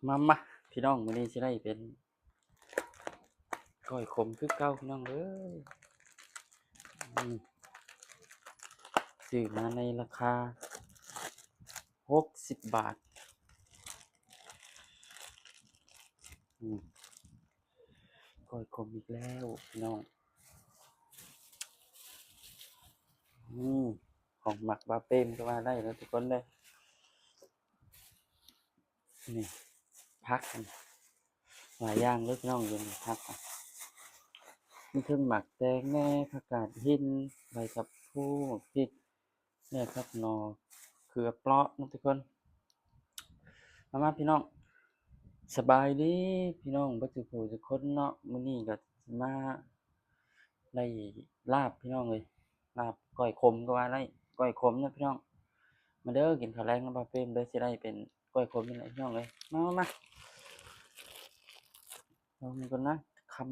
มาพี่น้องมื้อนี้สิได้เป็นก้อยขมคือเก่าพี่น้องเอ้ยอืมซื้อมาในราคา60 บาทอืมก้อยขมอีกแล้วพี่น้องอืมของหมักบาเป้มก็ว่าได้แล้วทุกคนเลยนี่พักกันหลายอย่างเลยพี่น้องอยู่นี่พักอะมีเครื่องหมักแตงแหน่ผักกาดหินใบชะพลูพริกเนี่ยครับหน่อเขือเปราะนะทุกคนมาพี่น้อง สบายดีพี่น้องเบ่ทุกผู้ทุกคนเนาะมื้อนี้ก็สิมาได้ลาบพี่น้องเอ้ยลาบก้อยขมก็ว่าได้ก้อยขมนะพี่น้องมาเด้อกินข้าวแลงนำบ่าวเฟรมเด้อสิได้เป็นก้อยขมนี่แหละพี่น้องเอ้ยมาลองก่อนนะคำ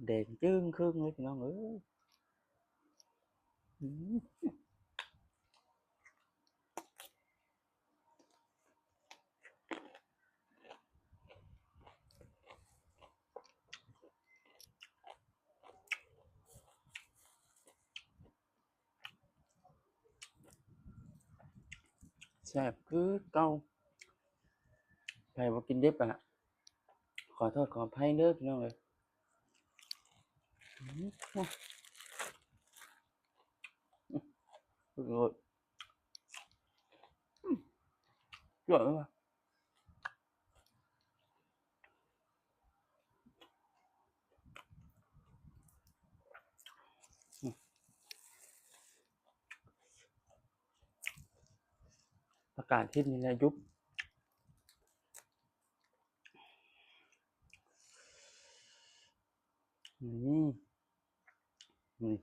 แดงจึ้งครึ่งเลยพี่น้องเอ้ยอือแซ่บคือเก่าไผบ่กินดิบอะขอโทษขออภัยเด้อพี่น้องเอ้ยอือโอ้โฮอร่อยว่ะผักกาดหินนี่แหละยุบอืมนี่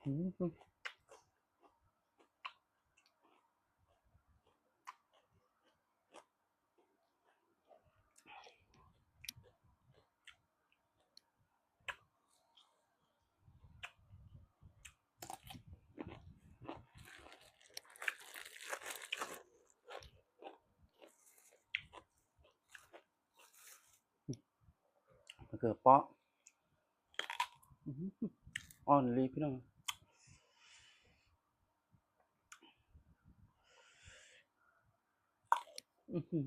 อือ มะเขือเปราะอ่อนเลยพี่น้องอื้อหือ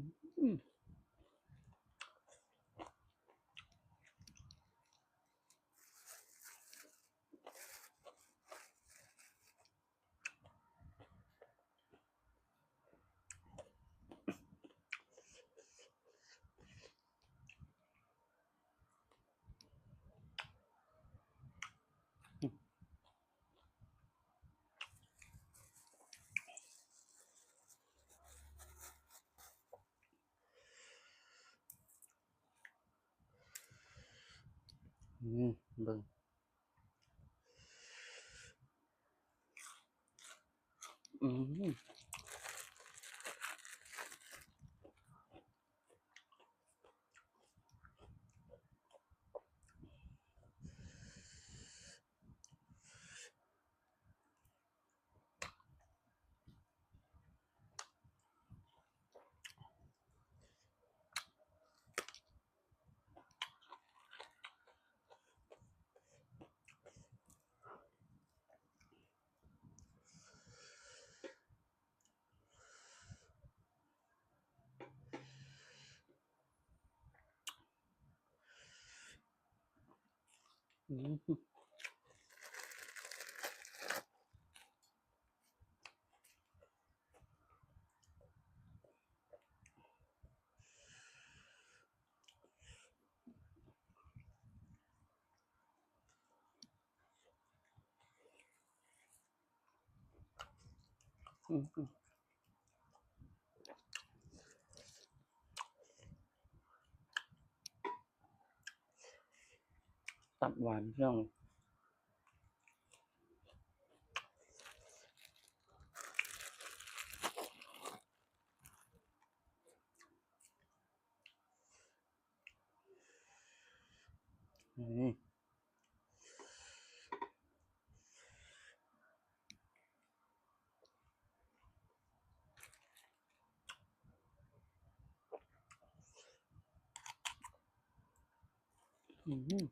เบิ่งอืมอืมอืมตับหวานพี่น้องนี่ อื้อฮือ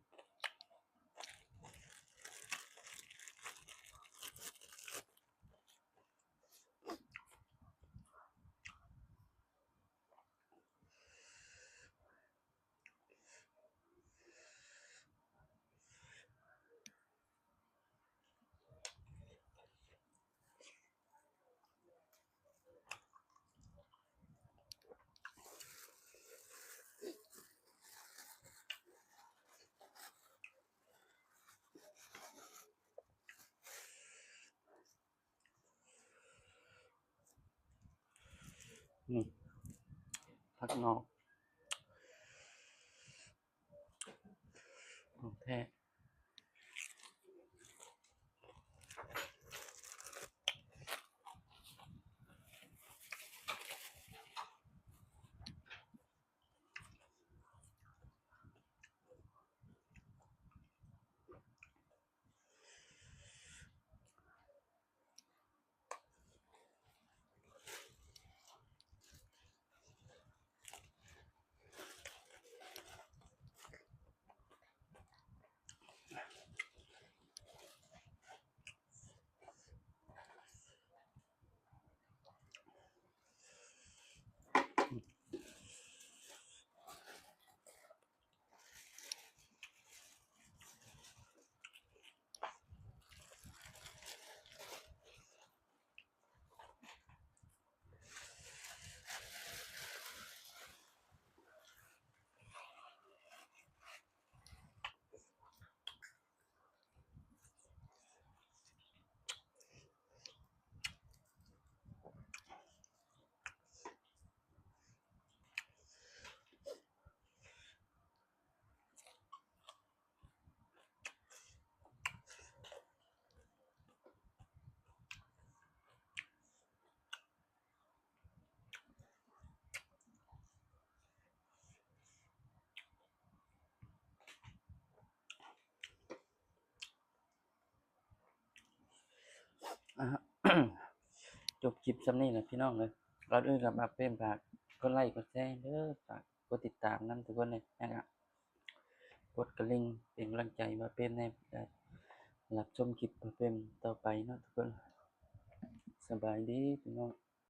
นี่ผักนอกของแท้อะฮะ จบคลิปส่ำนี้แหละพี่น้องเอ้ยก่อนอื่นก็ฝากเพิ่นฝากกดไลค์กดแชร์เด้อฝากกดติดตามนำทุกคนเลยนะครับกดกระลิ่งเป็นกำลังใจบ่าวเปรมในได้รับชมคลิปบ่าวเปรมต่อไปเนาะทุกคนสบายดีพี่น้อง